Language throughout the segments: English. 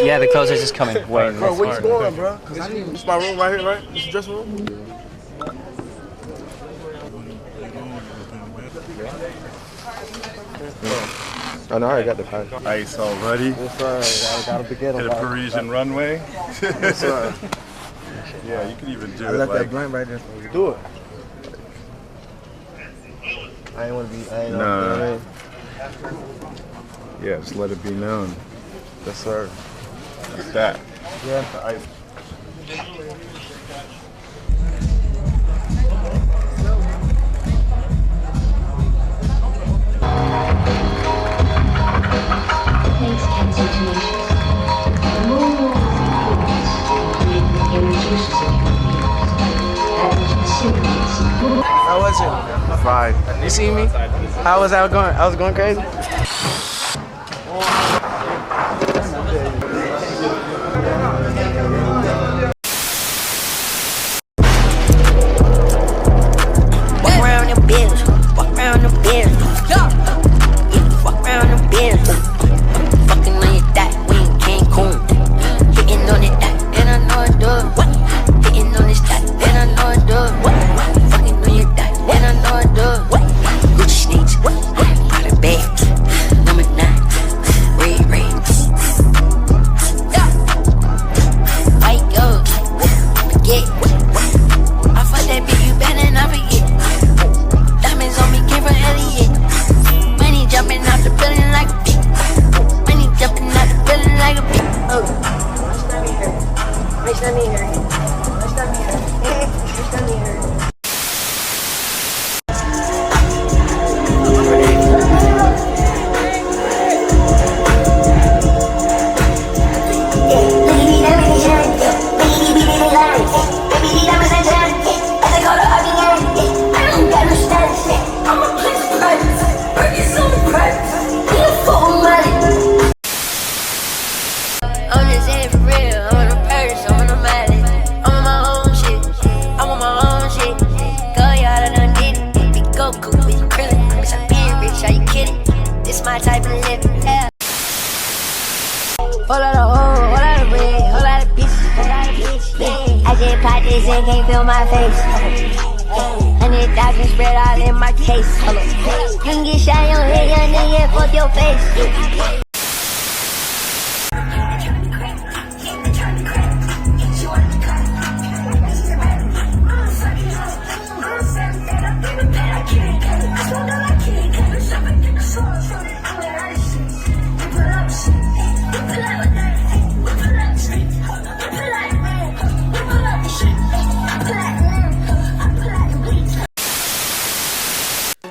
Yeah, the clothes are just coming. Wait, bro, where you going, bro? Cause I need. This is my room right here, right? This is the dressing room. I know I got the pack. Ice already. Yes, sir. I gotta begin to the Parisian runway. Yes, sir. Yeah, you can even do I it. left like, that blunt right there for you. Do it. I ain't wanna be. I ain't know. Yeah, just let it be known. Yes, sir. Like that. Yeah. The ice. How was it? Fine. You see me? How was I going? I was going crazy. Walk around the bills. Walk around the bills. Yeah, walk around the bills. Fucking on your dot, we in Cancun. Hitting on it dot, and I know it does. Hitting on this dot, and I know it does. Fucking on your dot, and I know it does. Gucci sneaks, Prada bags, number 9, red. White gold, forget. I fuck that bitch, you better not forget. Diamonds on me, came from Elliot. Money jumping out the building like a bitch. Money jumping out the building like a bitch. Oh, my stomach hurt. My stomach hurt. My stomach hurt. My type of living, yeah. Whole lot of hoes, whole lot of red, whole lot of bitches, yeah. I just popped this and can't feel my face. 100,000 spread all in my case. You can get shot in your head, young nigga, fuck your face.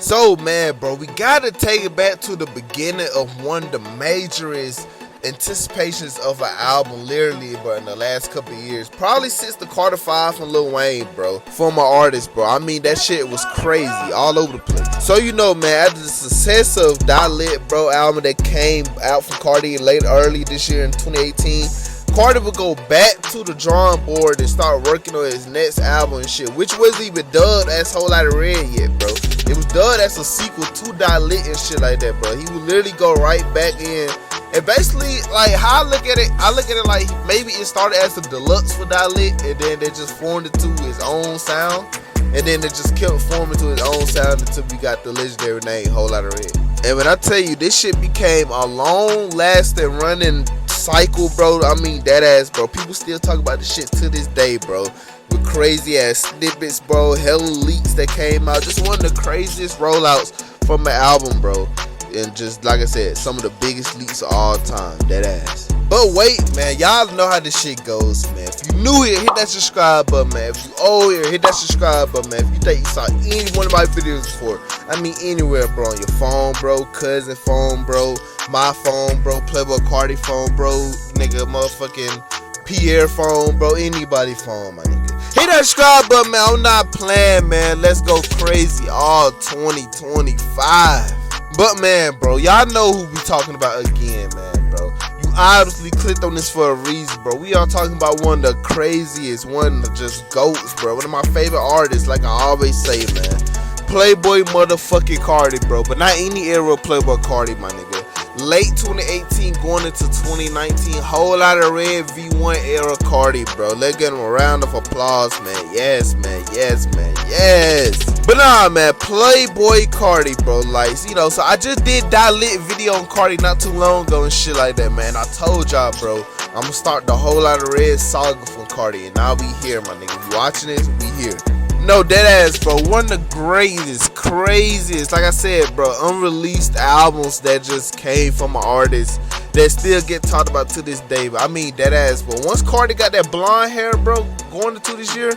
So man, bro, we gotta take it back to the beginning of one of the majorest anticipations of an album, literally, bro, in the last couple of years. Probably since the Carti 5 from Lil Wayne, bro. For my artist, bro. I mean, that shit was crazy, all over the place. So you know, man, after the success of Die-Lit, bro, album that came out from Carti early this year in 2018, Carti would go back to the drawing board and start working on his next album and shit, which wasn't even dubbed as Whole Lotta Red yet, bro. It was dubbed as a sequel to Die-Lit and shit like that, bro. He would literally go right back in. And basically, like, how I look at it like maybe it started as a deluxe for Die-Lit, and then they just formed it to his own sound. And then it just kept forming to his own sound until we got the legendary name Whole Lotta Red. And when I tell you, this shit became a long-lasting running cycle, bro. I mean, that ass, bro. People still talk about this shit to this day, bro. With crazy ass snippets, bro. Hella leaks that came out. Just one of the craziest rollouts from an album, bro. And just like I said, some of the biggest leaks of all time. That ass. But wait, man, y'all know how this shit goes, man. If you new here, hit that subscribe button, man. If you old here, hit that subscribe button, man. If you think you saw any one of my videos before, I mean anywhere, bro. On your phone, bro. Cousin phone, bro. My phone, bro. Playboi Carti phone, bro. Nigga, motherfucking Pierre phone, bro. Anybody phone, my nigga. Hit that subscribe button, man. I'm not playing, man. Let's go crazy all 2025. But man, bro, y'all know who we talking about again, man, bro. You obviously clicked on this for a reason, bro. We are talking about one of the craziest, one of the just goats, bro. One of my favorite artists, like I always say, man. Playboi motherfucking Carti, bro. But not any era of Playboi Carti, my nigga. Late 2018 going into 2019, whole lot of red V1 era Carti, bro. Let's get him a round of applause, man. Yes, man. Yes, man. Yes. But nah, man, Playboi Carti, bro. Like, you know, so I just did that lit video on Carti not too long ago and shit like that, man. I told y'all, bro, I'm gonna start the whole lot of red saga from Carti, and now we here, my nigga. You watching this? We here. No, dead ass, bro. One of the greatest, craziest, like I said, bro, unreleased albums that just came from an artist that still get talked about to this day. But I mean, dead ass, bro. Once Carti got that blonde hair, bro, going into this year,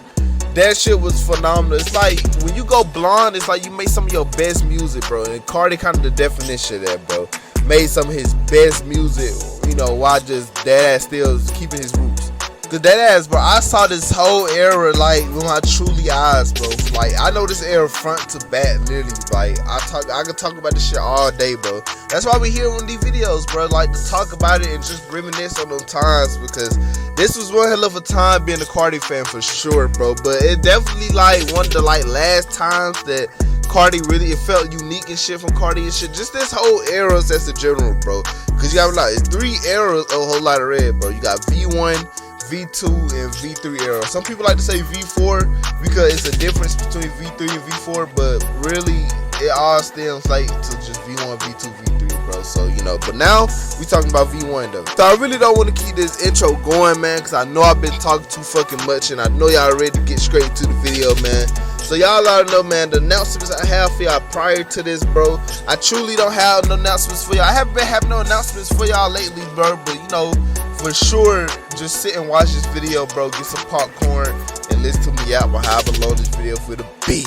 that shit was phenomenal. It's like when you go blonde, it's like you make some of your best music, bro. And Carti kind of the definition of that, bro. Made some of his best music, you know, while just dead ass still keeping his roots. Cause that ass, bro, I saw this whole era like with my truly eyes, bro. Like I know this era front to back, literally. Like I could talk about this shit all day, bro. That's why we here on these videos, bro. Like to talk about it and just reminisce on those times, because this was one hell of a time being a Carti fan for sure, bro. But it definitely like one of the like last times that Carti really, it felt unique and shit from Carti and shit. Just this whole eras as a general, bro. Cause you got like it's 3 eras of a whole lot of red, bro. You got V1, V2 and V3 era. Some people like to say V4 because it's a difference between V3 and V4, but really it all stems like to just V1, V2, V3, bro. So you know, but now we talking about V1 though. So I really don't want to keep this intro going, man, because I know I've been talking too fucking much, and I know y'all ready to get straight to the video, man. So y'all already know, man, the announcements I have for y'all prior to this, bro. I truly don't have no announcements for y'all. I haven't been having no announcements for y'all lately, bro, but you know, for sure, just sit and watch this video, bro. Get some popcorn and listen to me out while I below this video for the beat.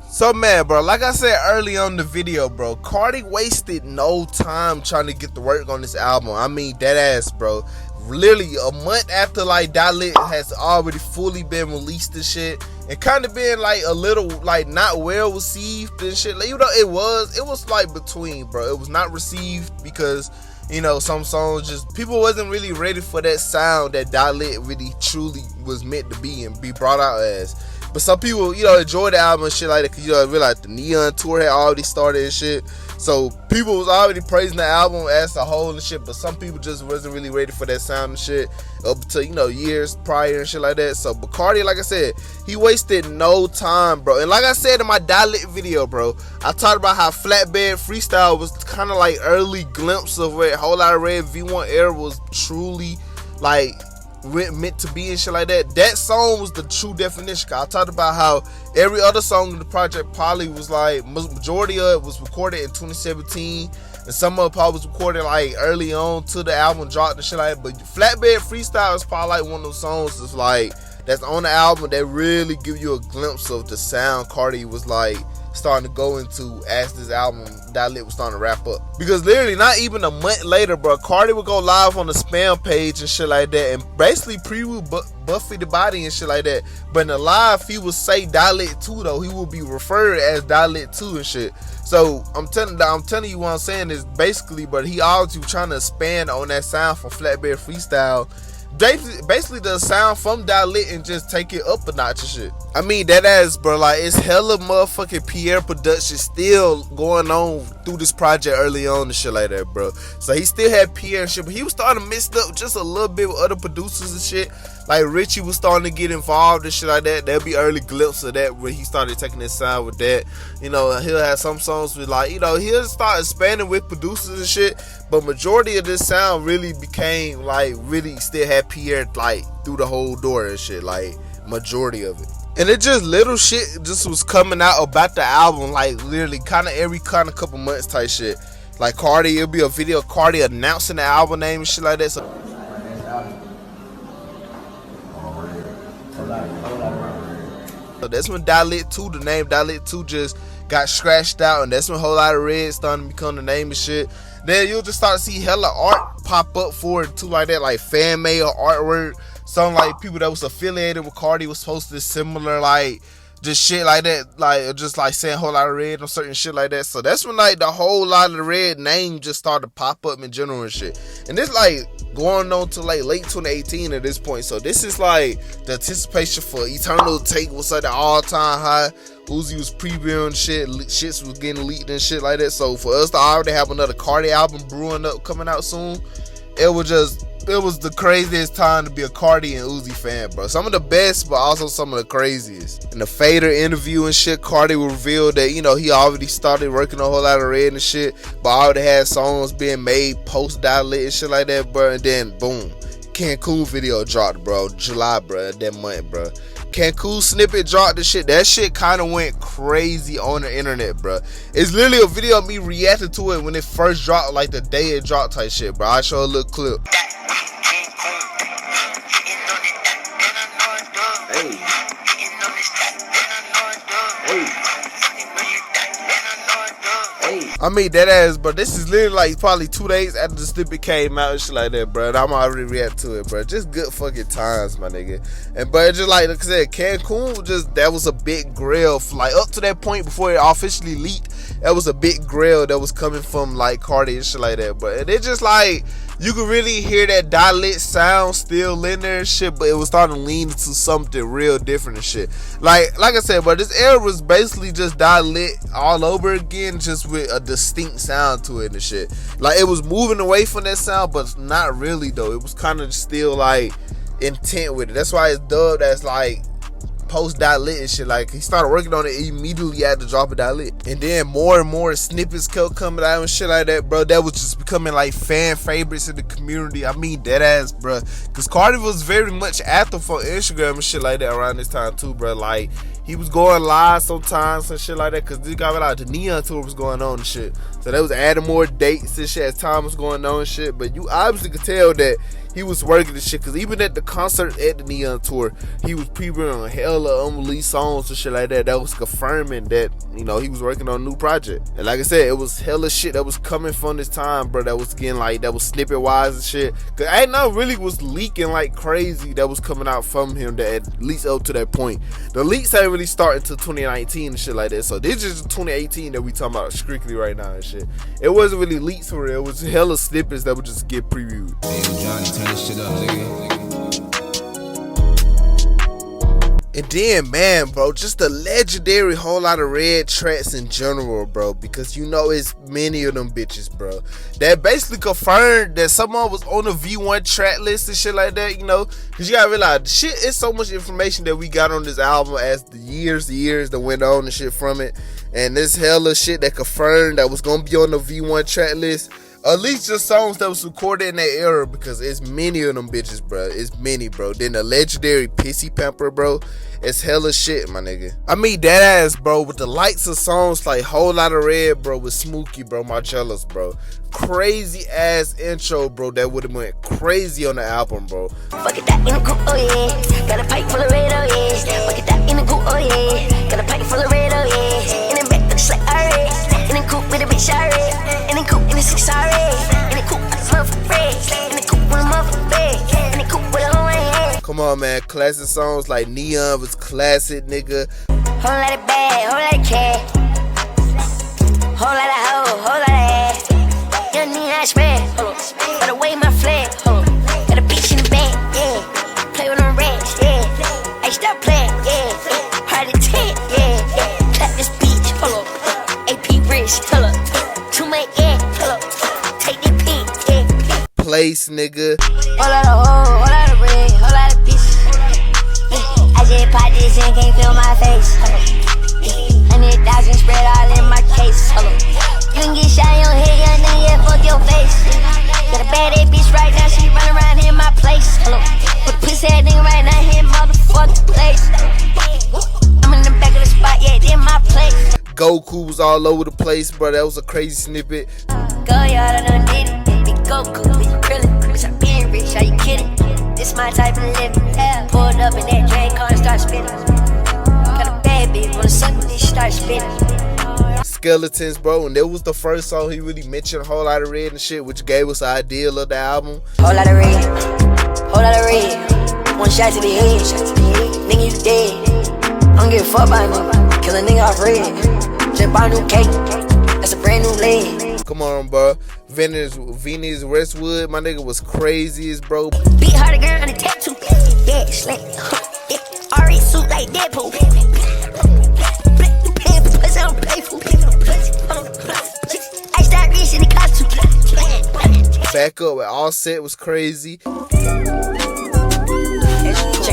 So man, bro, like I said early on in the video, bro, Carti wasted no time trying to get the work on this album. I mean, dead ass, bro. Literally a month after like Dalit has already fully been released and shit, and kind of been like a little like not well received and shit. Like, you know, it was like between, bro. It was not received because, you know, some songs just people wasn't really ready for that sound that Dalit really truly was meant to be and be brought out as. But some people, you know, enjoyed the album and shit like that, because, you know, realized the Neon tour had already started and shit. So people was already praising the album as a whole and shit, but some people just wasn't really ready for that sound and shit up to, you know, years prior and shit like that. So but Carti, like I said, he wasted no time, bro. And like I said in my Dalit video, bro, I talked about how Flatbed Freestyle was kind of like early glimpse of where a whole lot of red V1 era was truly like meant to be and shit like that. That song was the true definition. I talked about how every other song in the project probably was like, majority of it was recorded in 2017, and some of it probably was recorded like early on to the album dropped and shit like that. But Flatbed Freestyle is probably like one of those songs that's like, that's on the album that really give you a glimpse of the sound Carti was like starting to go into as this album Dalit was starting to wrap up. Because literally not even a month later, bro, Carti would go live on the spam page and shit like that and basically preview Buffy the Body and shit like that. But in the live, he would say Dalit 2 though. He would be referred as Dalit 2 and shit. So I'm telling you what I'm saying is basically, but he always was trying to expand on that sound from Flatbed Freestyle. Basically the sound from Dalit and just take it up a notch and shit. I mean, that ass, bro, like it's hella motherfucking Pierre production still going on through this project early on and shit like that, bro. So he still had Pierre and shit, but he was starting to mix up just a little bit with other producers and shit. Like Richie was starting to get involved and shit like that. There'll be early glimpses of that where he started taking his sound with that. You know, he'll have some songs with like, you know, he'll start expanding with producers and shit. But majority of this sound really became like, really still had Pierre like through the whole door and shit. Like majority of it. And it just little shit just was coming out about the album, like literally kind of every kind of couple months type shit. Like Carti, it'll be a video of Carti announcing the album name and shit like that. So that's when Dalit 2, the name Dalit 2 just got scratched out, and that's when a whole lot of red starting to become the name and shit. Then you'll just start to see hella art pop up for it too, like that, like fan made or artwork. Some like people that was affiliated with Carti was posted similar like just shit like that, like just like saying a whole lot of red or certain shit like that. So that's when like the whole lot of the red name just started to pop up in general and shit. And this like going on to like late 2018 at this point. So this is like the anticipation for Eternal Take was at the all-time high. Uzi was previewing shit, shits was getting leaked and shit like that. So for us to already have another Carti album brewing up coming out soon, it was the craziest time to be a Carti and Uzi fan, bro. Some of the best, but also some of the craziest. In the Fader interview and shit, Carti revealed that, you know, he already started working on a whole lot of red and shit, but already had songs being made post-Dial-Lit and shit like that, bro. And then, boom, Cancun video dropped, bro. July, bro, that month, bro. Cancun snippet dropped the shit. That shit kind of went crazy on the internet, bro. It's literally a video of me reacting to it when it first dropped, like the day it dropped type shit, bro. I'll show a little clip. I mean, that ass, bro. This is literally like probably 2 days after the snippet came out and shit like that, bro. And I'm already react to it, bro. Just good fucking times, my nigga. And but just like I said, Cancun, just that was a big grill. Like up to that point before it officially leaked, that was a big grill that was coming from like Carti and shit like that, bro. And it just like you could really hear that Dial-Lit sound still in there and shit, but it was starting to lean into something real different and shit. Like I said, but this era was basically just Dial-Lit all over again, just with a distinct sound to it and shit. Like it was moving away from that sound, but not really though. It was kind of still like intent with it. That's why it's dubbed as like post Dial-Lit and shit. Like he started working on it immediately after dropping Dial-Lit, and then more and more snippets kept coming out and shit like that, bro. That was just becoming like fan favorites in the community. I mean, dead ass, bro. Cause Carti was very much active for Instagram and shit like that around this time too, bro. Like he was going live sometimes and shit like that, cause this guy like the Neon tour was going on and shit. So they was adding more dates and shit as time was going on and shit. But you obviously could tell that he was working this shit, cause even at the concert at the Neon tour, he was previewing hella unreleased songs and shit like that. That was confirming that, you know, he was working on a new project. And like I said, it was hella shit that was coming from this time, bro. That was getting like, that was snippet wise and shit. Cause ain't no really was leaking like crazy that was coming out from him that at least up to that point. The leaks ain't really starting until 2019 and shit like that. So this is 2018 that we talking about strictly right now and shit. It wasn't really leaks for real. It was hella snippets that would just get previewed. Shit up, nigga. And then, man, bro, just the legendary whole lot of red tracks in general, bro, because you know it's many of them bitches, bro, that basically confirmed that someone was on the V1 track list and shit like that, you know, because you gotta realize, shit is so much information that we got on this album as the years that went on and shit from it, and this hella shit that confirmed that was gonna be on the V1 track list. At least just songs that was recorded in that era, because it's many of them bitches, bro. It's many, bro. Then the legendary Pissy Pamper, bro. It's hella shit, my nigga. I mean, that ass, bro, with the likes of songs like Whole Lotta Red, bro, with Smokey, bro, My Jealous, bro. Crazy ass intro, bro, that would've went crazy on the album, bro. Fuck it, that in the coupe, oh yeah. Got a pipe full of red, oh yeah. Fuck it, that in the coupe, oh yeah. Got a pipe full of red, oh yeah. In the back, looks like alright. In the coupe with a bitch, alright. In the coupe, in the 6, alright. In the coupe, I love red. In the coupe with a motherfucker bag. In the coupe with a whole hand. Come on, man. Classic songs like Neon was classic, nigga. Whole lot of bag, whole lot of cash. Whole lot of hoe, whole lot of ass. Young Neon spread, but away my flag. Got a bitch in the bag, yeah. Play with them rats, yeah. Hey, stop playing, yeah. Hard to take, yeah. Clap this beach, AP wrist, too much, yeah. Take the peak, yeah. Place, nigga. Whole lot of hoe, whole lot of red, whole lot of bitches. I just pop this and can't feel my face. 100,000 spread all in my case. You can get shot in your head, young nigga, yeah, fuck your face. Got a bad ass bitch right now, she run around in my place. Put a pussy ass nigga right now, hit motherfucking place. I'm in the back of the spot, yeah, in my place. Goku was all over the place, bro. That was a crazy snippet. Go, y'all, I done did it. Big Goku, we krillin'. Bitch, I'm being rich, are you kidding? This my type of living. Pulled up in that drain car and start spinning. Got a bad bitch, wanna suck this, start spinning. Skeletons, bro, and that was the first song he really mentioned, Whole Lot of Red and shit, which gave us the idea of the album. Whole lot of red, whole lot of red. One shot to the head, nigga, you dead. I'm don't give a fuck by me. Kill a nigga off red. Just buy a new cake. That's a brand new leg. Come on, bro. Venus Westwood, my nigga was crazy as bro. Beat her the girl on the tattoo. Yeah, slick. Yeah, already suit like Deadpool. Pussy on playful. I start rich in the costume. Back up with Offset was crazy. Check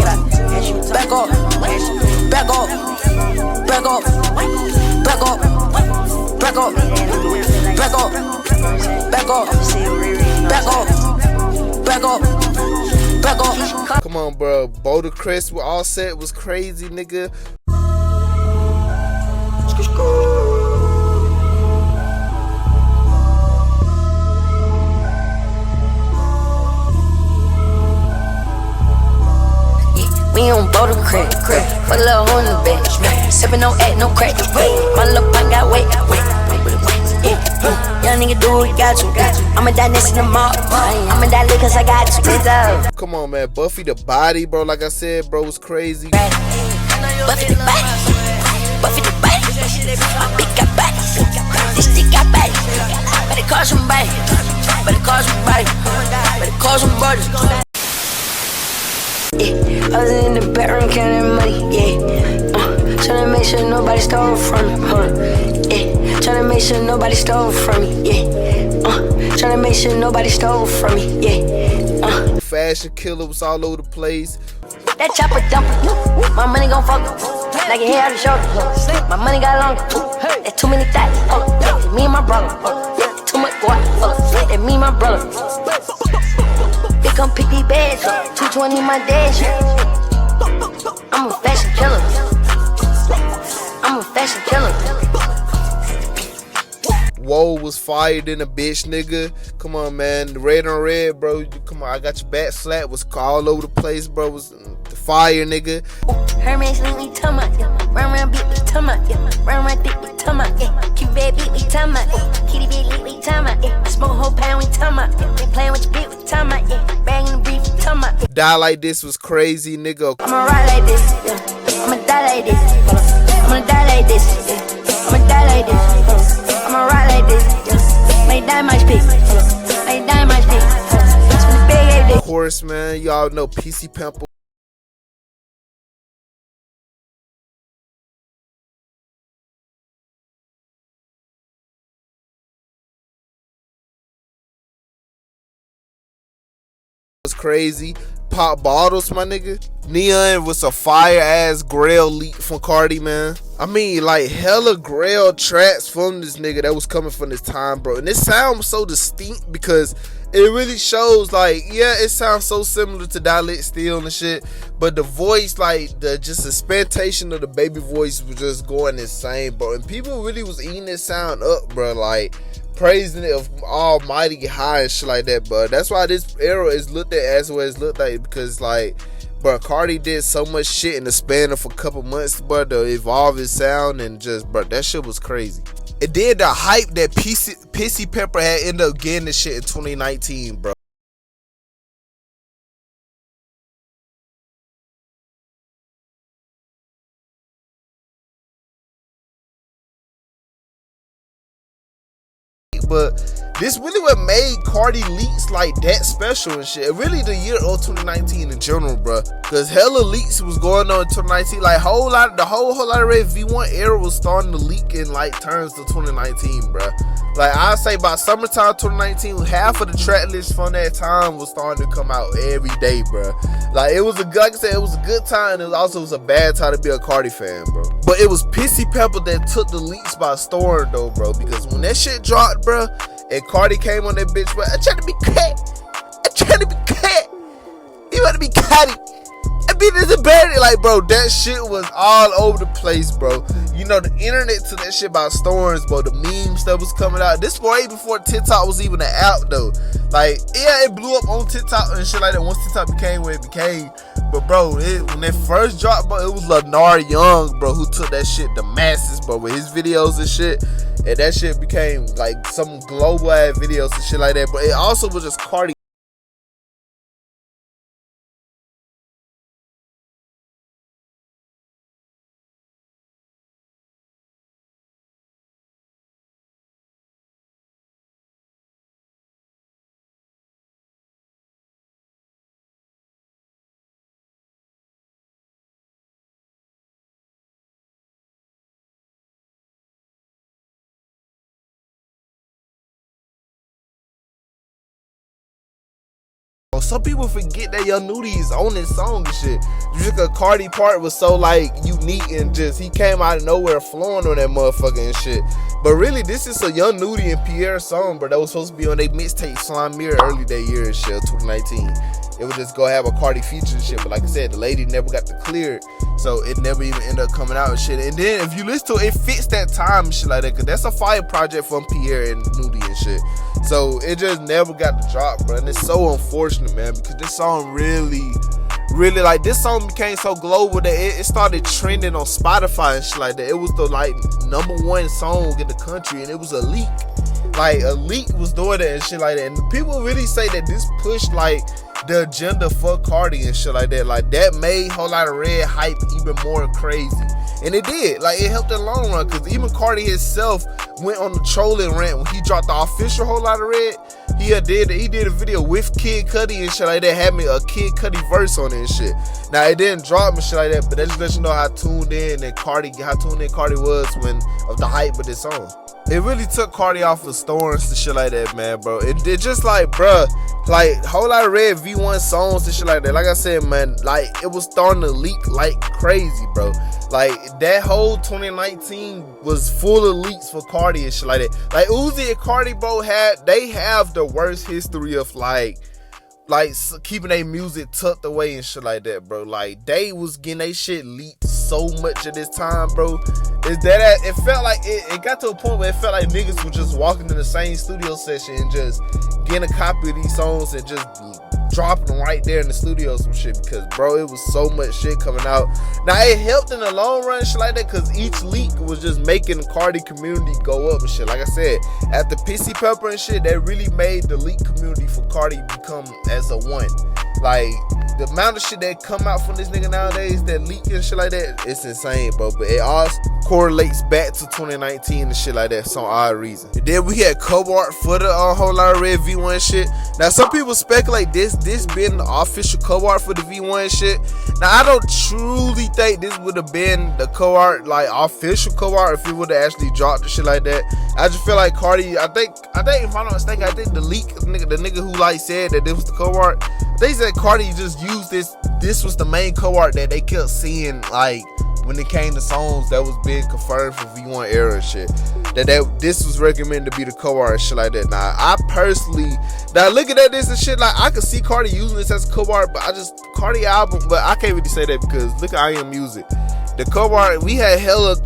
it out. Back up. Back up. Back up. Back up. Back up. Back up. Back up. Back up. Back up. Back up. Come on, bro. Boulder Crest with Offset was crazy, nigga. We on Boulder Crest, put a little hole in the bed. Sippin' no act, no crack. My little punk got wet. Young nigga do what he got to. I'ma die next in the mall. I'ma die lit cause I got to. Come on, man. Buffy the Body, bro. Like I said, bro, was crazy. Buffy the body. Buffy the body. My bitch got body. This stick got body. Better call somebody. Better call somebody. Better call somebody. Yeah, I was in the bedroom counting money, yeah. Tryna make sure nobody stole from me, yeah. Tryna make sure nobody stole from me, yeah. Tryna make sure nobody stole from me, yeah. Fashion Killer was all over the place. That chopper dumping, my money gon' fuck like a hair on the shoulder. My money got longer, that's too many thoughts. That's me and my brother, too much boy. That's me and my brother. They come pick these bags up, 220 my dash. I'm a fashion killer. I'm a fashion killer. Whoa was fired in a bitch, nigga. Come on, man. The red on red, bro. Come on, I got your back flat. Was all over the place, bro. Was the fire, nigga. Hermes link me tum out, yeah. Round beat me tum out, yeah. Round dick me tum out, yeah. Cute bad beat me tum out, yeah. Kitty big lick me tum out, yeah. Smoke a whole pound we tum out, yeah. They playing with your beat with tum out, yeah. Bang in the brief with tum out. Die Like This was crazy, nigga. I'ma ride like this, yeah. I'ma die like this, I'ma die like this, yeah. I'ma die like this, I'ma ride like this, yeah. Make die my speak, make die my speak. Of course, man. Y'all know Pissy Pamper. Was crazy. Pop bottles, my nigga. Neon was a fire ass grail leak from Carti, man. I mean, like hella grail tracks from this nigga that was coming from this time, bro. And this sound was so distinct because it really shows, like, yeah, it sounds so similar to Dialect Steel and shit, but the voice, like the suspension of the baby voice was just going insane, bro. And people really was eating this sound up, bro. Like praising it of almighty high and shit like that, but that's why this era is looked at as what it's looked like, because like, bro, Carti did so much shit in the span of a couple months, bro, to evolve his sound, and just, bro, that shit was crazy. And then the hype that Pissy Pamper had ended up getting this shit in 2019, bro. But this really what made Carti leaks like that special and shit. Really the year of 2019 in general, bro. Cause hella leaks was going on in 2019. Like the whole WLR V1 era was starting to leak in like terms to 2019, bro. Like I'd say by summertime 2019, half of the track list from that time was starting to come out every day, bro. Like it was like I said, it was a good time. It was a bad time to be a Carti fan, bro. But it was Pissy Pamper that took the leaks by storm though, bro. Because when that shit dropped, bro, and Carti came on that bitch, bro, I tried to be cat. I tried to be cat. You want to be catty. I beat this a bad. Like, bro, that shit was all over the place, bro. You know, the internet took that shit by storms, bro. The memes that was coming out. This way before TikTok was even an app, though. Like, yeah, it blew up on TikTok and shit like that once TikTok became what it became. But, bro, when it first dropped, bro, it was Lenar Young, bro, who took that shit the masses, bro, with his videos and shit. And that shit became, like, some global ass videos and shit like that. But it also was just Carti some people forget that Young Nudie is on this song and shit. Just a Carti part was so like unique and just he came out of nowhere flowing on that motherfucker and shit. But really, this is a Young Nudie and Pierre song, bro. That was supposed to be on their mixtape Slime Mirror early that year and shit, 2019. It would just go have a Carti feature and shit. But like I said, the lady never got to clear it, so it never even ended up coming out and shit. And then if you listen to it, it fits that time and shit like that, cause that's a fire project from Pierre and Nudie and shit. So it just never got to drop, bro. And it's so unfortunate, man, because this song really like, this song became so global that it started trending on Spotify and shit like that. It was the like #1 song in the country, and it was a leak. Like a leak was doing that and shit like that. And people really say that this pushed like the agenda for Carti and shit like that. Like that made Whole Lotta Red hype even more crazy. And it did. Like it helped in the long run, because even Carti himself went on the trolling rant when he dropped the official Whole Lotta Red. He did a video with Kid Cudi and shit like that, had me a Kid Cudi verse on it and shit. Now it didn't drop and shit like that, but that just lets you know how tuned in Carti was when of the hype of this song. It really took Carti off of storms and shit like that, man, bro. It just like, bruh, like Whole Lotta Red V1 songs and shit like that. Like I said, man, like it was starting to leak like crazy, bro. Like that whole 2019 was full of leaks for Carti and shit like that. Like Uzi and Carti, bro, they have the worst history of like keeping their music tucked away and shit like that, bro. Like they was getting their shit leaked so much at this time, bro. Is that it felt like it got to a point where it felt like niggas were just walking in the same studio session and just getting a copy of these songs and just dropping them right there in the studio some shit, because bro, it was so much shit coming out. Now it helped in the long run shit like that, because each leak was just making the Carti community go up and shit. Like I said, after Pissy Pamper and shit, that really made the leak community for Carti become as a one. Like the amount of shit that come out from this nigga nowadays, that leak and shit like that, it's insane, bro. But it all correlates back to 2019 and shit like that for some odd reason. And then we had cover art for the Whole Lotta Red V1 shit. Now some people speculate this being the official cover art for the V1 shit. Now I don't truly think this would have been the cover art, like official cover art, if it would have actually dropped the shit like that. I just feel like Carti, I think if I'm not mistaken, I think the leak the nigga who like said that this was the cover art, they said Carti just used this was the main cover art that they kept seeing, like when it came to songs that was being confirmed for V1 era and shit, that this was recommended to be the cover art and shit like that. Now I personally, now looking at this and shit, like I could see Carti using this as a cover art, but Carti album, but I can't really say that because look at I Am Music. The cover art, we had hella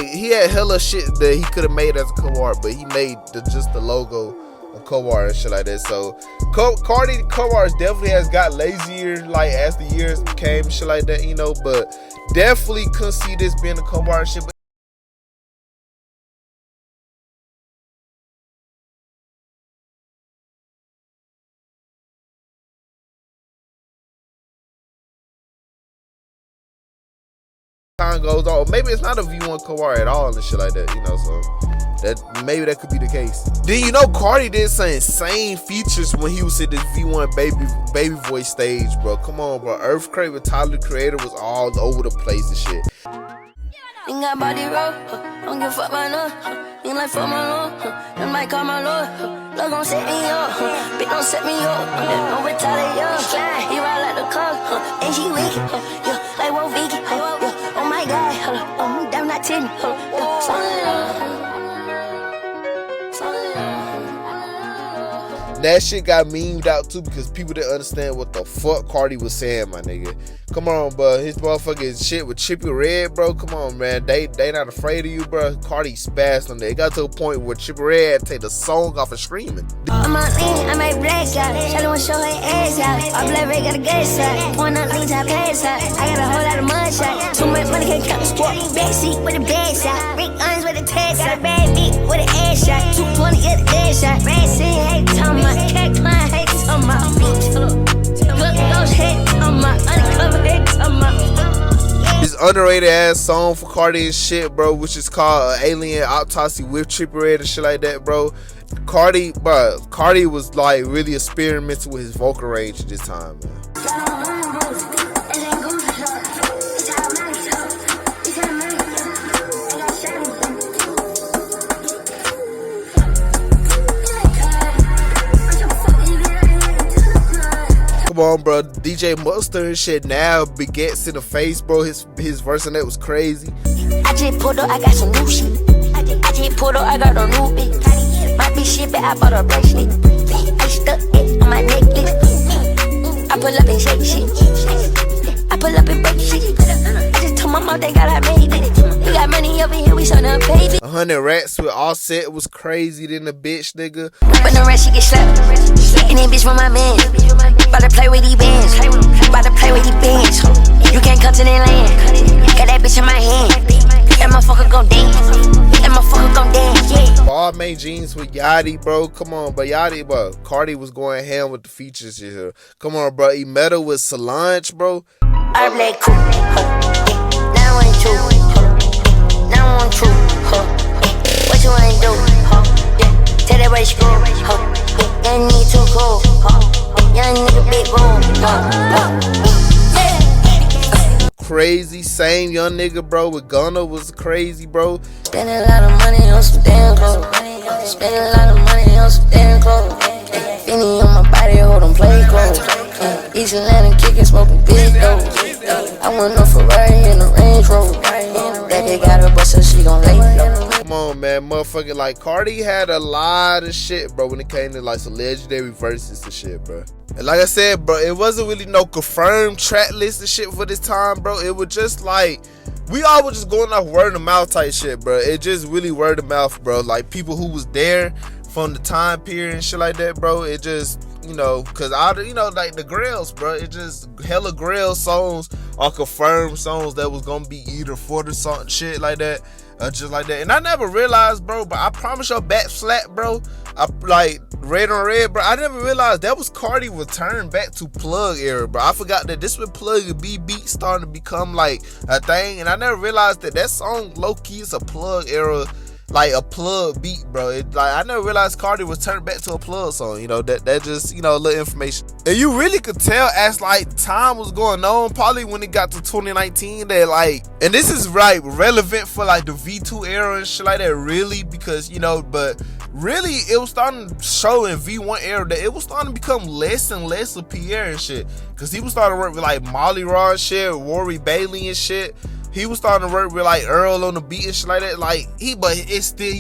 he had hella shit that he could have made as a cover art, but he made just the logo on cover art and shit like that. So Carti cover art definitely has got lazier like as the years came and shit like that, you know, but definitely couldn't see this being a cover art shit. But time goes on, maybe it's not a V1 cover art at all and shit like that, you know, so maybe that could be the case. Then you know Carti did some insane features when he was at this V1 baby voice stage, bro. Come on, bro. Earthquake with Tyler the Creator was all over the place and shit. Think I body roll, don't give a fuck about no. Think like fuck my lord, them might call my lord. Love gon' set me up, bitch don't set me up. Don't retaliate, he ride like the car, and she weak, like one Vicky. Oh my god, damn not 10. That shit got memed out too because people didn't understand what the fuck Carti was saying, my nigga. Come on, bro. His motherfucking shit with Trippie Redd, bro. Come on, man. They not afraid of you, bro. Carti spazzed on that. It got to a point where Trippie Redd had to take the song off of screaming. I'm on lean, I might black out. Shawty wanna show her ass out. I black red got a good side. Point out lean, top pass out. I got a whole lot of mud shot. Too much money can't count the sport. Backseat with a bad shot. Rick Owens with a tag. Got a bad beat with an ass shot. 220 at the dead shot. Red City hate talking about. Cat Klein hate talking about. Look, those hate talking about. Undercover hate talking about. This underrated ass song for Carti and shit, bro, which is called Alien Autopsy with Trippie Redd and shit like that, bro. Carti was like really experimental with his vocal range at this time, man. on, bro. DJ Mustard and shit now begets in the face, bro. His verse on that was crazy. I just pulled up, I got some new shit. I just pulled up, I got a new bitch. My bitch shit, but I bought a bracelet. I stuck it on my necklace. I pull up and shake shit. I pull up and break shit. I just told my mom, thank God I made it. We got money over here, we tryna pay it. 100 rats with Offset was crazy than a bitch, nigga. When the rest she get slapped. And then bitch from my man. About to play with these bands. About to play with these bands. You can't come to that land. Got that bitch in my hand. That motherfucker gon' dance. That motherfucker gon' dance, yeah. Ball made jeans with Yachty, bro. Come on, but Yachty, bro. Carti was going ham with the features here. Come on, bro. E Metal with Solange, bro. I play cool. Now I ain't true. Now I'm true. What you ain't do? Tell that way screw. Young nigga too cool. Young nigga big boom. Crazy, same young nigga, bro. With Gunna was crazy, bro. Spend a lot of money on some damn clothes. Spend a lot of money on some damn clothes. Finny on my body, hold on play clothes. East Atlanta kicking, smoking big dope. I want no Ferrari and a Range Rover. That they got her, but so she gon' lay low. Come on, man. Motherfucker, like, Carti had a lot of shit, bro, when it came to, like, some legendary verses and shit, bro. And like I said, bro, it wasn't really no confirmed track list and shit for this time, bro. It was just, like, we all were just going off word of mouth type shit, bro. It just really word of mouth, bro. Like, people who was there from the time period and shit like that, bro. It just, you know, cause you know, like the Grails, bro. It just hella Grail songs or confirmed songs that was gonna be either for the song, shit like that, just like that. And I never realized, bro. But I promise your back flat, bro. I like Red on Red, bro. I never realized that was Carti return back to Plug era, bro. I forgot that this was Plug and B beat starting to become like a thing, and I never realized that song low key is a Plug era. Like a Plug beat, bro. I never realized Carti was turned back to a Plug song. You know, that just, you know, a little information. And you really could tell as like time was going on, probably when it got to 2019, that like, and this is right relevant for like the V2 era and shit like that, really, because, you know, but really it was starting to show in V1 era that it was starting to become less and less of Pierre and shit, because he was starting to work with like Molly Raw and shit, Rory Bailey and shit. He was starting to work with like Earl on the beat and shit like that. Like he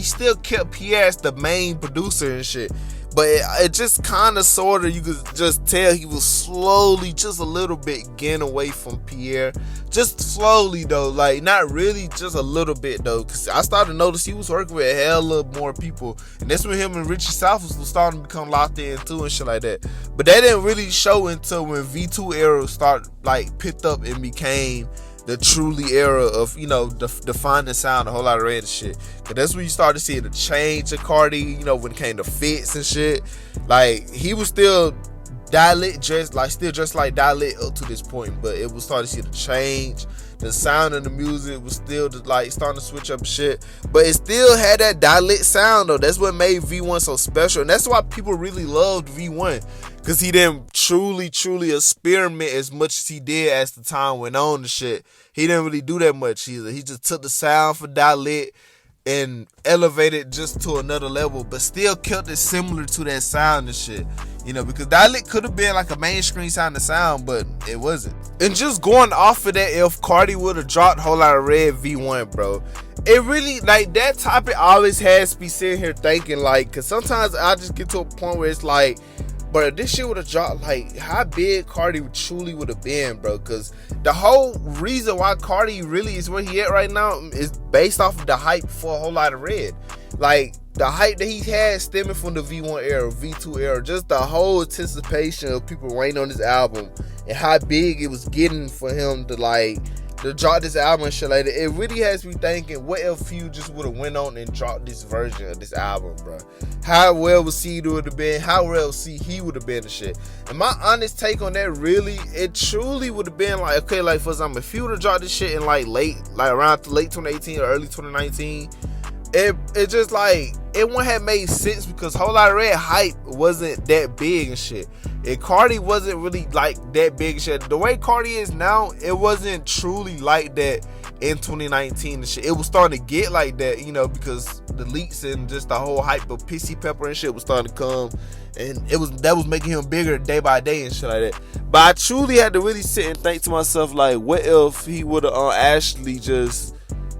still kept Pierre as the main producer and shit. But it just kind of sort of, you could just tell he was slowly, just a little bit getting away from Pierre. Just slowly though, like not really, just a little bit though. Cause I started to notice he was working with hella more people. And that's when him and Richie South was starting to become locked in too and shit like that. But that didn't really show until when V2 era started like picked up and became the truly era of, you know, defining sound, a whole lot of red shit. Cause that's when you started to see the change of Carti, you know, when it came to fits and shit. Like he was still dressed like Dialect up to this point, but it was starting to see the change. The sound of the music was still like starting to switch up shit, but it still had that Dialect sound though. That's what made V1 so special, and that's why people really loved V1, because he didn't truly experiment as much as he did as the time went on and shit. He didn't really do that much either. He just took the sound for Dialect and elevated just to another level, but still kept it similar to that sound and shit. You know, because Dialect could have been like a mainstream sound, but it wasn't. And just going off of that, if Carti would have dropped Whole Lot of Red V1, bro, it really, like, that topic always has me sitting here thinking, like, because sometimes I just get to a point where it's like, but if this shit would have dropped, like, how big Carti truly would have been, bro? Because the whole reason why Carti really is where he at right now is based off of the hype for A Whole Lot of Red. Like, the hype that he had stemming from the V1 era, V2 era, just the whole anticipation of people waiting on this album and how big it was getting for him to drop this album and shit like that. It really has me thinking, what if Few just would have went on and dropped this version of this album, bro? How well would would have been? How well he would have been and shit? And my honest take on that, really, it truly would have been like, okay, like for example, if Few would have dropped this shit in like around late 2018 or early 2019, it just like, it wouldn't have made sense, because Whole Lot of Red hype wasn't that big and shit. And Carti wasn't really like that big and shit. The way Carti is now, it wasn't truly like that in 2019 and shit. It was starting to get like that, you know, because the leaks and just the whole hype of Pissy Pamper and shit was starting to come, and that was making him bigger day by day and shit like that. But I truly had to really sit and think to myself, like, what if he would have actually just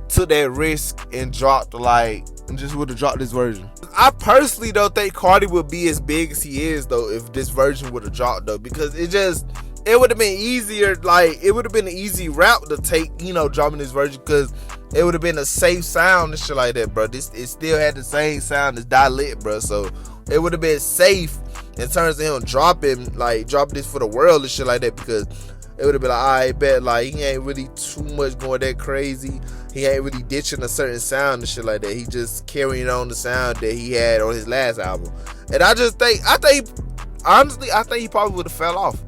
took that risk and dropped this version? I personally don't think Carti would be as big as he is though if this version would have dropped though, because it would have been easier, like it would have been an easy route to take, you know, dropping this version, because it would have been a safe sound and shit like that, bro. It still had the same sound as Die Lit, bro, so it would have been safe in terms of him dropping this for the world and shit like that, because it would have been like, alright, bet, like he ain't really too much going that crazy. He ain't really ditching a certain sound and shit like that. He just carrying on the sound that he had on his last album. And I think he probably would have fell off.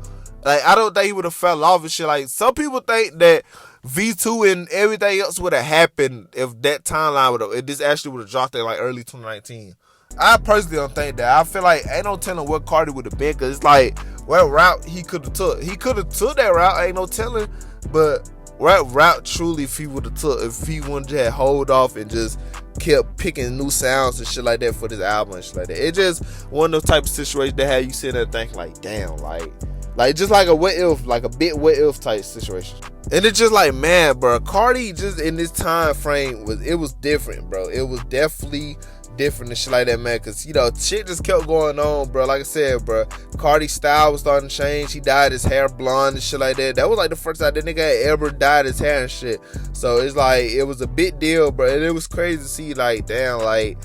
Like, I don't think he would have fell off and shit. Like, some people think that V2 and everything else would have happened if that timeline if this actually would have dropped in like early 2019. I personally don't think that. I feel like ain't no telling what Carti would have been, because it's like what route he could have took. He could have took that route, ain't no telling. But what route truly if he would have took, if he wouldn't have hold off and just kept picking new sounds and shit like that for this album and shit like that. It just one of those type of situations that have you sitting there thinking like, damn, like just like a what if, like a bit what if type situation. And it's just like, man, bro, Carti just in this time frame was different, bro. It was definitely different and shit like that, man, because, you know, shit just kept going on, bro. Like I said, bro, Carti's style was starting to change. He dyed his hair blonde and shit like that. That was like the first time that nigga had ever dyed his hair and shit. So it's like, it was a big deal, bro. And it was crazy to see, like, damn, like,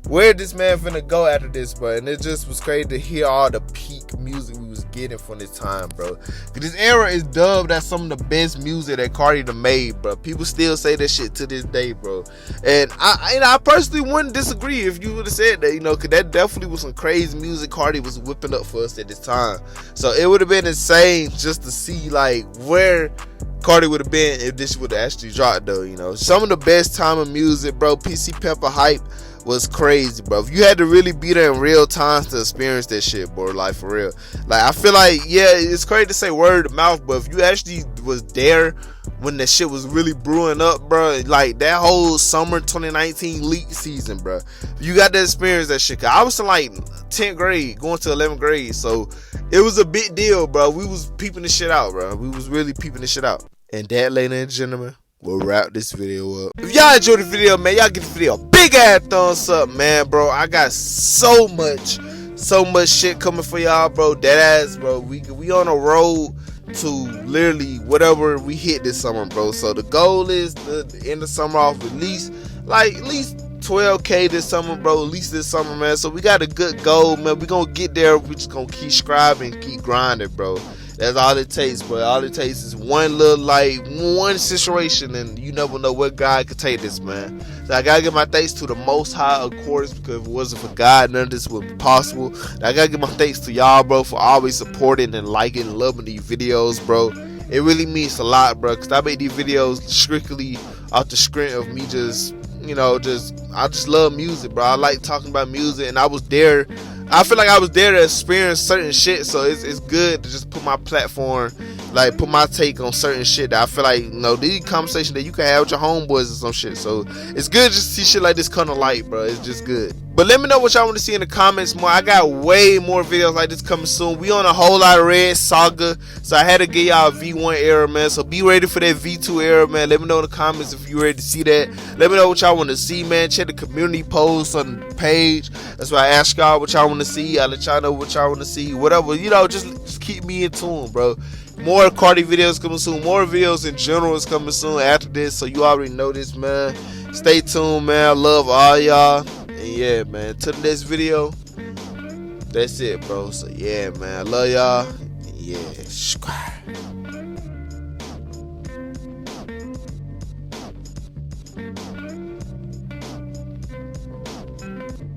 where this man finna go after this, bro? And it just was crazy to hear all the peak music we was getting from this time, bro. Cause this era is dubbed as some of the best music that Carti done made, bro. People still say that shit to this day, bro. And I personally wouldn't disagree if you would have said that, you know, cause that definitely was some crazy music Carti was whipping up for us at this time. So it would have been insane just to see like where Carti would have been if this would have actually dropped though, you know. Some of the best time of music, bro. Pissy Pamper hype was crazy, bro. You had to really be there in real time to experience that shit, bro. Like, for real. Like, I feel like, yeah, it's crazy to say word of mouth, but if you actually was there when that shit was really brewing up, bro, like that whole summer 2019 leak season, bro, you got to experience that shit. Cause I was in like 10th grade going to 11th grade, so it was a big deal, bro. We was peeping this shit out, bro. We was really peeping this shit out. And that, ladies and gentlemen, we'll wrap this video up. If y'all enjoyed the video, man, y'all give the video a big ass thumbs up, man, bro. I got so much shit coming for y'all, bro. Dead ass, bro. We on a road to literally whatever we hit this summer, bro. So the goal is to end the summer off with at least 12K this summer, bro. At least this summer, man. So we got a good goal, man. We gonna get there. We just gonna keep striving, keep grinding, bro. That's all it takes, bro. All it takes is one little, one situation, and you never know where God could take this, man. So I gotta give my thanks to the Most High, of course, because if it wasn't for God, none of this would be possible. I gotta give my thanks to y'all, bro, for always supporting and liking and loving these videos, bro. It really means a lot, bro, because I make these videos strictly off the strength of me just, you know, I just love music, bro. I like talking about music, and I was there. I feel like I was there to experience certain shit, so it's good to just put my platform, like put my take on certain shit that I feel like, you know, these conversations that you can have with your homeboys or some shit. So it's good just to see shit like this come to light, bro. It's just good. But let me know what y'all want to see in the comments more. I got way more videos like this coming soon. We on a whole lot of red saga, so I had to get y'all a V1 era, man. So be ready for that V2 era, man. Let me know in the comments if you ready to see that. Let me know what y'all want to see, man. Check the community post on the page. That's why I ask y'all what y'all want to see. I let y'all know what y'all want to see. Whatever, you know, just keep me in tune, bro. More Carti videos coming soon. More videos in general is coming soon after this, so you already know this, man. Stay tuned, man. I love all y'all. And yeah, man, to the next video, that's it, bro. So yeah, man, I love y'all. Yeah, subscribe.